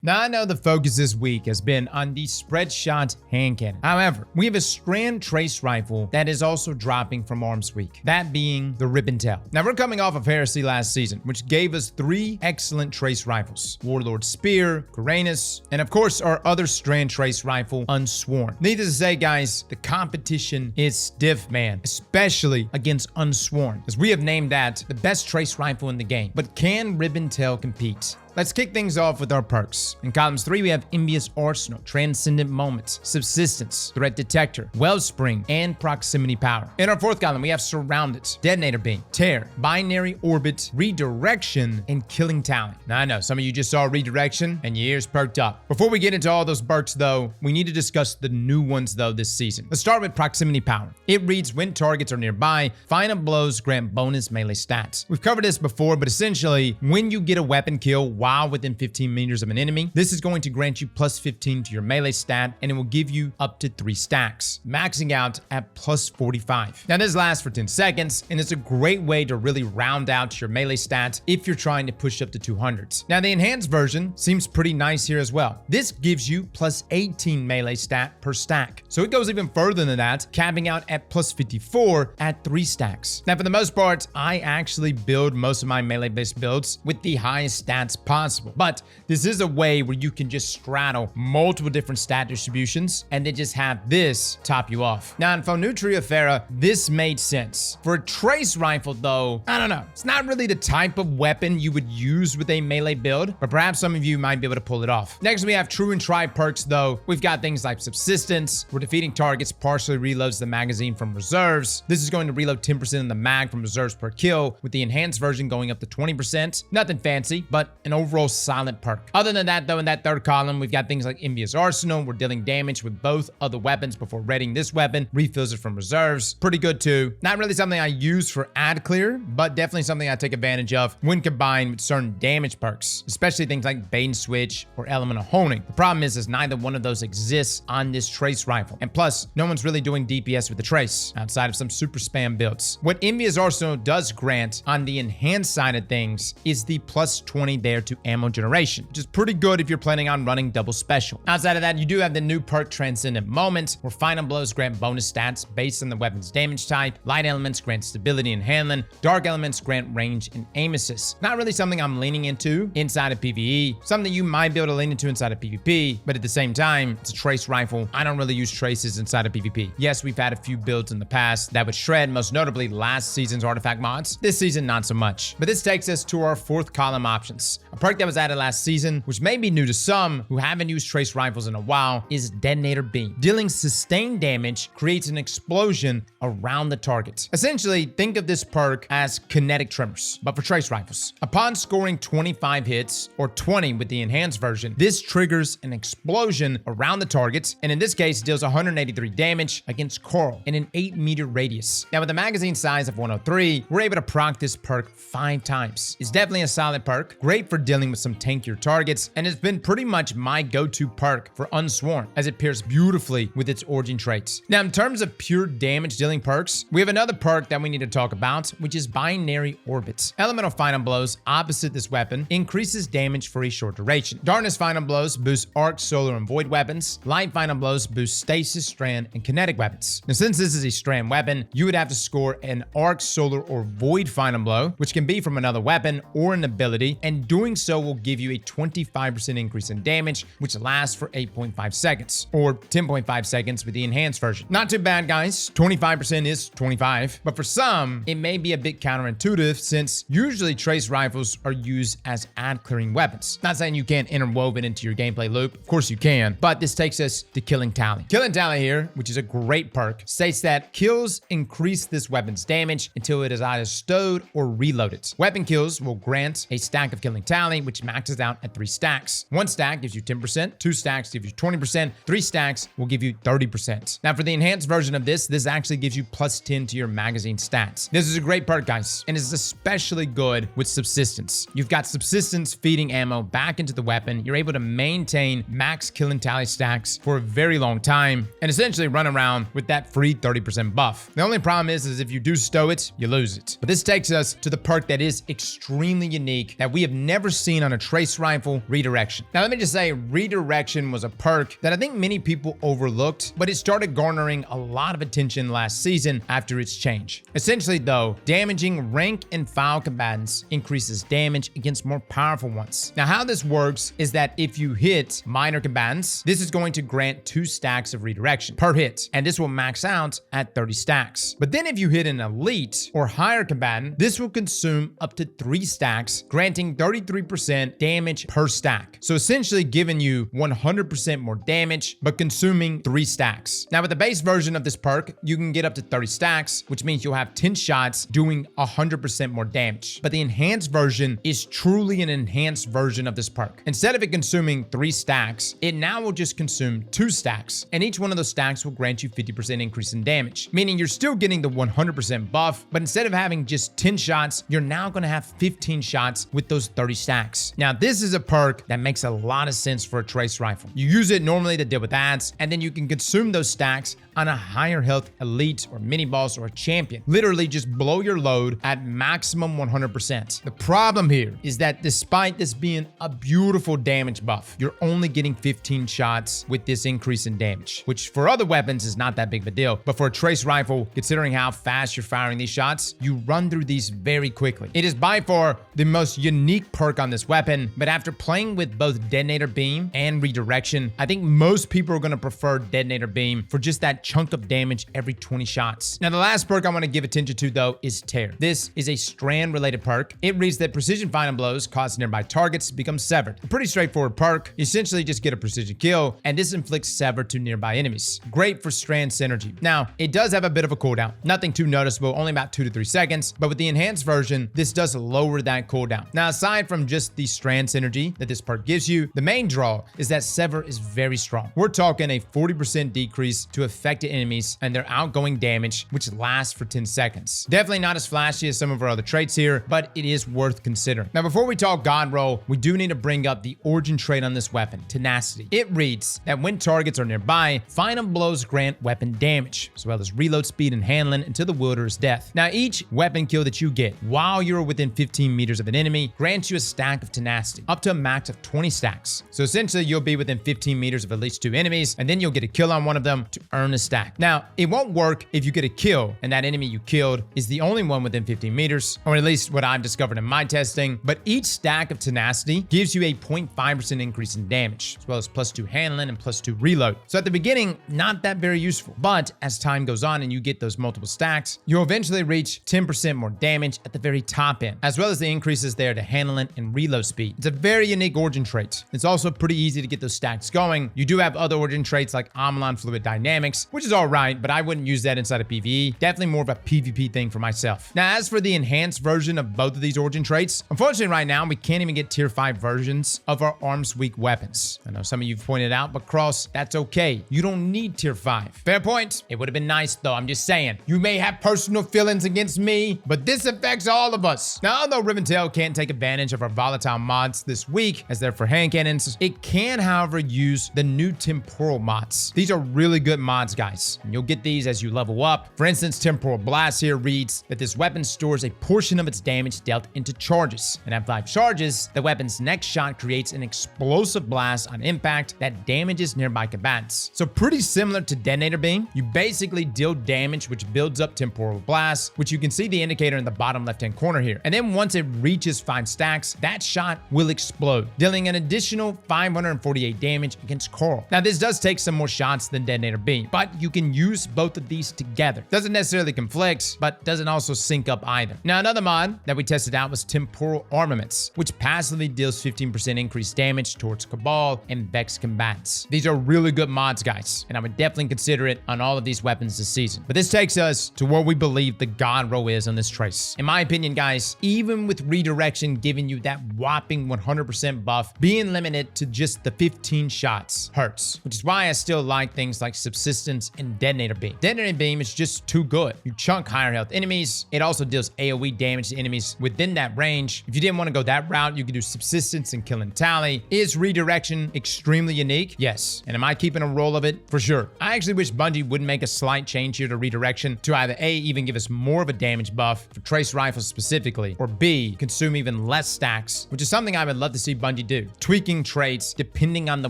Now, I know the focus this week has been on the Spreadshot Hand Cannon. However, we have a Strand Trace Rifle that is also dropping from Arms Week, that being the Ribbontail. Now, we're coming off of Heresy last season, which gave us 3 excellent trace rifles: Warlord Spear, Coranus, and of course our other Strand Trace Rifle, Unsworn. Needless to say, guys, the competition is stiff, man, especially against Unsworn, as we have named that the best trace rifle in the game. But can Ribbontail compete? Let's kick things off with our perks. In columns 3, we have Envious Arsenal, Transcendent Moment, Subsistence, Threat Detector, Wellspring, and Proximity Power. In our 4th column, we have Surrounded, Detonator Beam, Tear, Binary Orbit, Redirection, and Killing Tally. Now, I know some of you just saw Redirection and your ears perked up. Before we get into all those perks, though, we need to discuss the new ones, though, this season. Let's start with Proximity Power. It reads, when targets are nearby, final blows grant bonus melee stats. We've covered this before, but essentially, when you get a weapon kill while within 15 meters of an enemy, this is going to grant you plus 15 to your melee stat, and it will give you up to 3 stacks, maxing out at plus 45. Now, this lasts for 10 seconds, and it's a great way to really round out your melee stats if you're trying to push up to 200s. Now, the enhanced version seems pretty nice here as well. This gives you plus 18 melee stat per stack, so it goes even further than that, capping out at plus 54 at 3 stacks. Now, for the most part, I actually build most of my melee-based builds with the highest stats possible, but this is a way where you can just straddle multiple different stat distributions and then just have this top you off. Now, in Fonutria Fera, this made sense. For a trace rifle, though, I don't know. It's not really the type of weapon you would use with a melee build, but perhaps some of you might be able to pull it off. Next, we have True and Try perks, though. We've got things like Subsistence, where defeating targets partially reloads the magazine from reserves. This is going to reload 10% of the mag from reserves per kill, with the enhanced version going up to 20%. Nothing fancy, but an overall solid perk. Other than that, though, in that 3rd column, we've got things like Envious Arsenal. We're dealing damage with both other weapons before readying this weapon. Refills it from reserves. Pretty good, too. Not really something I use for ad clear, but definitely something I take advantage of when combined with certain damage perks, especially things like Bait and Switch or Elemental Honing. The problem is neither one of those exists on this trace rifle. And plus, no one's really doing DPS with the trace outside of some super spam builds. What Envious Arsenal does grant on the enhanced side of things is the plus 20 there to ammo generation, which is pretty good if you're planning on running double special. Outside of that, you do have the new perk Transcendent Moment, where final blows grant bonus stats based on the weapon's damage type. Light elements grant stability and handling. Dark elements grant range and aim assist. Not really something I'm leaning into inside of PvE, something you might be able to lean into inside of PvP, but at the same time, it's a trace rifle. I don't really use traces inside of PvP. Yes, we've had a few builds in the past that would shred, most notably last season's artifact mods. This season, not so much. But this takes us to our 4th column options. A perk that was added last season, which may be new to some who haven't used trace rifles in a while, is Detonator Beam. Dealing sustained damage creates an explosion around the target. Essentially, think of this perk as kinetic tremors, but for trace rifles. Upon scoring 25 hits, or 20 with the enhanced version, this triggers an explosion around the target, and in this case, deals 183 damage against Coral in an 8-meter radius. Now, with a magazine size of 103, we're able to proc this perk 5 times. It's definitely a solid perk, great for dealing with some tankier targets, and it's been pretty much my go-to perk for Unsworn, as it pairs beautifully with its origin traits. Now, in terms of pure damage dealing perks, we have another perk that we need to talk about, which is Binary Orbit. Elemental Final Blows, opposite this weapon, increases damage for a short duration. Darkness Final Blows boost Arc, Solar, and Void weapons. Light Final Blows boost Stasis, Strand, and Kinetic weapons. Now, since this is a Strand weapon, you would have to score an Arc, Solar, or Void Final Blow, which can be from another weapon or an ability, and doing so will give you a 25% increase in damage, which lasts for 8.5 seconds, or 10.5 seconds with the enhanced version. Not too bad, guys. 25% is 25, but for some, it may be a bit counterintuitive, since usually trace rifles are used as ad clearing weapons. Not saying you can't interwove it into your gameplay loop. Of course you can, but this takes us to Killing Tally. Killing Tally here, which is a great perk, states that kills increase this weapon's damage until it is either stowed or reloaded. Weapon kills will grant a stack of Killing Tally, which maxes out at 3 stacks. 1 stack gives you 10%, 2 stacks give you 20%, 3 stacks will give you 30%. Now, for the enhanced version of this actually gives you plus 10 to your magazine stats. This is a great perk, guys, and is especially good with Subsistence. You've got Subsistence feeding ammo back into the weapon. You're able to maintain max Killing Tally stacks for a very long time, and essentially run around with that free 30% buff. The only problem is if you do stow it, you lose it. But this takes us to the perk that is extremely unique, that we have never first seen on a trace rifle, Redirection. Now let me just say, Redirection was a perk that I think many people overlooked, but it started garnering a lot of attention last season after its change. Essentially though, damaging rank and file combatants increases damage against more powerful ones. Now how this works is that if you hit minor combatants, this is going to grant 2 stacks of Redirection per hit, and this will max out at 30 stacks. But then if you hit an elite or higher combatant, this will consume up to 3 stacks, granting 33% damage per stack. So essentially giving you 100% more damage, but consuming 3 stacks. Now with the base version of this perk, you can get up to 30 stacks, which means you'll have 10 shots doing 100% more damage. But the enhanced version is truly an enhanced version of this perk. Instead of it consuming 3 stacks, it now will just consume 2 stacks, and each one of those stacks will grant you 50% increase in damage, meaning you're still getting the 100% buff, but instead of having just 10 shots, you're now going to have 15 shots with those 30 stacks. Now this is a perk that makes a lot of sense for a trace rifle. You use it normally to deal with ads, and then you can consume those stacks on a higher health elite or mini boss or a champion. Literally just blow your load at maximum 100%. The problem here is that despite this being a beautiful damage buff, you're only getting 15 shots with this increase in damage, which for other weapons is not that big of a deal. But for a trace rifle, considering how fast you're firing these shots, you run through these very quickly. It is by far the most unique perk on this weapon, but after playing with both Detonator Beam and Redirection, I think most people are going to prefer Detonator Beam for just that chunk of damage every 20 shots. Now the last perk I want to give attention to though is Tear. This is a strand related perk. It reads that precision final blows cause nearby targets to become severed. A pretty straightforward perk. You essentially just get a precision kill, and this inflicts sever to nearby enemies. Great for strand synergy. Now it does have a bit of a cooldown, nothing too noticeable, only about 2 to 3 seconds, but with the enhanced version, this does lower that cooldown. Now aside from just the strand synergy that this perk gives you, the main draw is that sever is very strong. We're talking a 40% decrease to affected enemies and their outgoing damage, which lasts for 10 seconds. Definitely not as flashy as some of our other traits here, but it is worth considering. Now before we talk god roll, we do need to bring up the origin trait on this weapon, Tenacity. It reads that when targets are nearby, final blows grant weapon damage, as well as reload speed and handling until the wielder is death. Now each weapon kill that you get while you're within 15 meters of an enemy grants you a stack of Tenacity, up to a max of 20 stacks. So essentially you'll be within 15 meters of at least 2 enemies, and then you'll get a kill on one of them to earn a stack. Now it won't work if you get a kill and that enemy you killed is the only one within 15 meters, or at least what I've discovered in my testing, but each stack of Tenacity gives you a 0.5% increase in damage, as well as +2 handling and +2 reload. So at the beginning, not that very useful, but as time goes on and you get those multiple stacks, you'll eventually reach 10% more damage at the very top end, as well as the increases there to handling and reload speed. It's a very unique origin trait. It's also pretty easy to get those stacks going. You do have other origin traits like Omlon Fluid Dynamics, which is all right, but I wouldn't use that inside of PvE. Definitely more of a PvP thing for myself. Now, as for the enhanced version of both of these origin traits, unfortunately right now, we can't even get tier 5 versions of our arms weak weapons. I know some of you have pointed out, but Cross, that's okay. You don't need tier 5. Fair point. It would have been nice though. I'm just saying. You may have personal feelings against me, but this affects all of us. Now, although Ribbontail can't take advantage of our volatile mods this week, as they're for hand cannons, it can, however, use the new Temporal Mods. These are really good mods, guys, and you'll get these as you level up. For instance, Temporal Blast here reads that this weapon stores a portion of its damage dealt into charges, and at 5 charges, the weapon's next shot creates an explosive blast on impact that damages nearby combatants. So pretty similar to Detonator Beam, you basically deal damage which builds up Temporal Blast, which you can see the indicator in the bottom left-hand corner here. And then once it reaches 5 stacks, that shot will explode, dealing an additional 548 damage against Coral. Now this does take some more shots than Detonator Beam, but you can use both of these together. Doesn't necessarily conflict, but doesn't also sync up either. Now another mod that we tested out was Temporal Armaments, which passively deals 15% increased damage towards Cabal and Vex combatants. These are really good mods, guys, and I would definitely consider it on all of these weapons this season. But this takes us to what we believe the god roll is on this trace. In my opinion, guys, even with Redirection giving you that whopping 100% buff, being limited to just the 15 shots hurts, which is why I still like things like Subsistence Subsistence, and Detonator Beam. Detonator Beam is just too good. You chunk higher health enemies. It also deals AoE damage to enemies within that range. If you didn't want to go that route, you could do Subsistence and Kill and Tally. Is Redirection extremely unique? Yes. And am I keeping a roll of it? For sure. I actually wish Bungie would make a slight change here to Redirection to either A, even give us more of a damage buff for Trace Rifles specifically, or B, consume even less stacks, which is something I would love to see Bungie do. Tweaking traits depending on the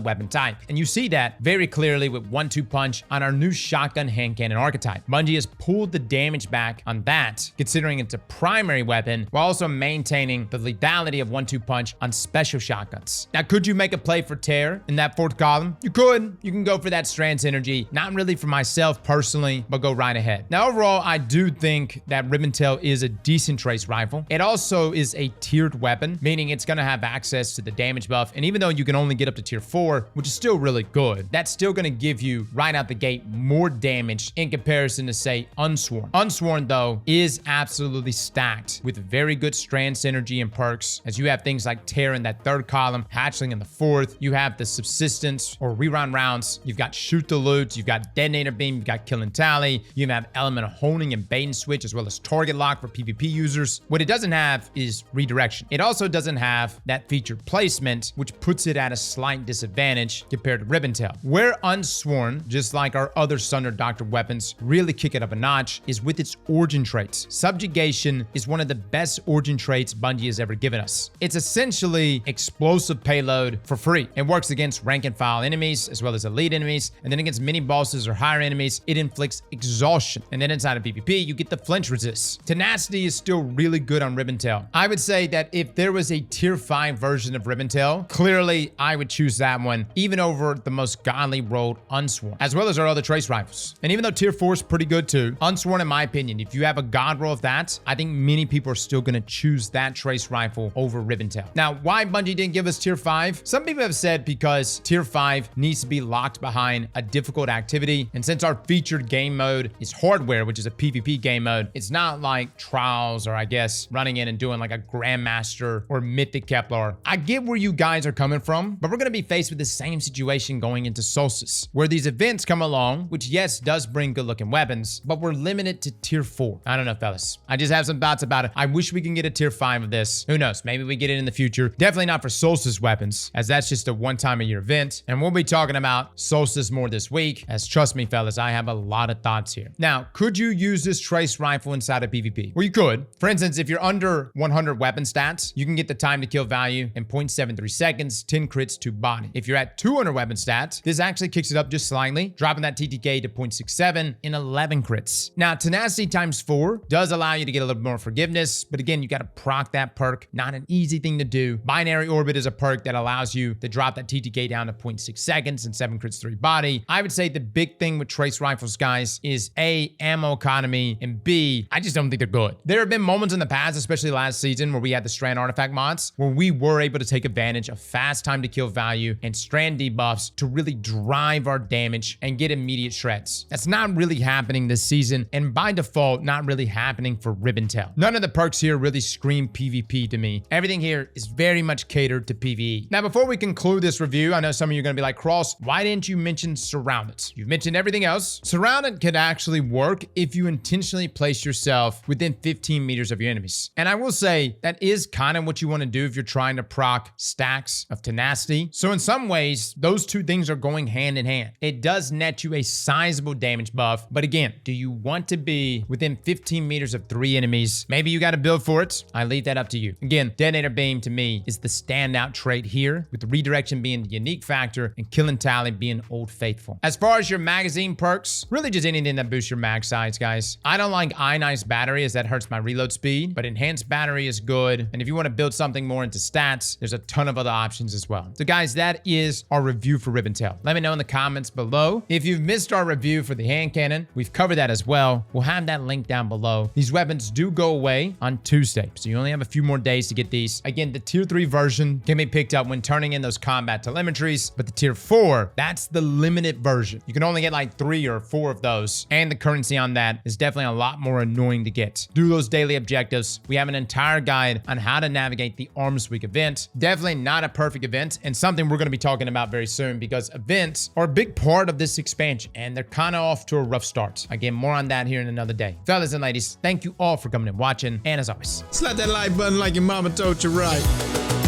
weapon type. And you see that very clearly with 1-2 punch on our new shotgun hand cannon archetype. Bungie has pulled the damage back on that, considering it's a primary weapon, while also maintaining the lethality of 1-2 punch on special shotguns. Now, could you make a play for Tear in that fourth column? You could. You can go for that Strand's energy. Not really for myself personally, but go right ahead. Now, overall, I do think that Ribbontail is a decent trace rifle. It also is a tiered weapon, meaning it's going to have access to the damage buff. And even though you can only get up to tier 4, which is still really good, that's still going to give you right out the gate more damage in comparison to, say, Unsworn. Unsworn, though, is absolutely stacked with very good strand synergy and perks, as you have things like Tear in that third column, Hatchling in the fourth. You have the Subsistence or Rerun Rounds. You've got Shoot the Loot. You've got Detonator Beam. You've got Kill and Tally. You have Element of Honing and Bait and Switch, as well as Target Lock for PvP users. What it doesn't have is Redirection. It also doesn't have that featured placement, which puts it at a slight disadvantage compared to Ribbontail. Where Unsworn, just like our other Sunder Doctor weapons, really kick it up a notch is with its origin traits. Subjugation is one of the best origin traits Bungie has ever given us. It's essentially explosive payload for free. It works against rank and file enemies as well as elite enemies, and then against mini bosses or higher enemies, it inflicts exhaustion. And then inside of PvP, you get the flinch resist. Tenacity is still really good on Ribbontail. I would say that if there was a tier 5 version of Ribbontail, clearly I would choose that one, even over the most godly rolled Unsworn, as well as our other trace rifles. And even though tier 4 is pretty good too, Unsworn, in my opinion, if you have a god roll of that, I think many people are still going to choose that trace rifle over Ribbontail. Now, why Bungie didn't give us tier 5? Some people have said because tier 5 needs to be locked behind a difficult activity, and since our featured game mode is hardware, which is a PvP game mode, it's not like Trials or I guess running in and doing like a Grandmaster or Mythic Kepler. I get where you guys are coming from, but we're going to be faced with the same situation going into Solstice, where these events come along, which yes, does bring good looking weapons, but we're limited to tier 4. I don't know, fellas. I just have some thoughts about it. I wish we can get a tier 5 of this. Who knows? Maybe we get it in the future. Definitely not for Solstice weapons, as that's just a one-time-a-year event, and we'll be talking about Solstice more this week, as trust me, fellas, I have a lot of thoughts here. Now, could you use this trace rifle inside of PvP? Well, you could. For instance, if you're under 100 weapon stats, you can get the time to kill value in 0.73 seconds, 10 crits to body. If you're at 200 weapon stats, this actually kicks it up just slightly, dropping that TTK to 0.67 in 11 crits. Now, Tenacity times 4 does allow you to get a little more forgiveness, but again, you got to proc that perk. Not an easy thing to do. Binary Orbit is a perk that allows you to drop that TTK down to 0.6 seconds and 7 crits 3 body. I would say the big thing with trace rifles, guys, is A, ammo economy, and B, I just don't think they're good. There have been moments in the past, especially last season, where we had the Strand artifact mods, where we were able to take advantage of fast time to kill value and Strand debuffs to really drive our damage and get immediate shreds. That's not really happening this season, and by default, not really happening for Ribbontail. None of the perks here really scream PvP to me. Everything here is very much catered to PvE. Now, before we conclude this review, I know some of you are going to be like, Cross, why didn't you mention Surrounded? You've mentioned everything else. Surrounded could actually work if you intentionally place yourself within 15 meters of your enemies. And I will say that is kind of what you want to do if you're trying to proc stacks of tenacity. So in some ways, those two things are going hand in hand. It does net you a sizable damage buff, but again, do you want to be within 15 meters of 3 enemies? Maybe you got to build for it. I leave that up to you. Again, Detonator Beam to me is the standout trait here, with the Redirection being the unique factor and Kill and Tally being Old Faithful. As far as your magazine perks, really just anything that boosts your mag size, guys. I don't like ionized battery, as that hurts my reload speed, but enhanced battery is good. And if you want to build something more into stats, there's a ton of other options as well. So guys, that is our review for Ribbontail. Let me know in the comments below. If you've missed our review for the hand cannon, we've covered that as well. We'll have that link down below. These weapons do go away on Tuesday, so you only have a few more days to get these. Again, the tier 3 version can be picked up when turning in those combat telemetries, but the tier 4, that's the limited version. You can only get like 3 or 4 of those, and the currency on that is definitely a lot more annoying to get. Do those daily objectives. We have an entire guide on how to navigate the Arms Week event. Definitely not a perfect event, and something we're going to be talking about very soon, because events are a big part of this expansion. damage, and they're kind of off to a rough start. Again, more on that here in another day. Fellas and ladies, thank you all for coming and watching, and as always, Slap that like button like your mama told you right.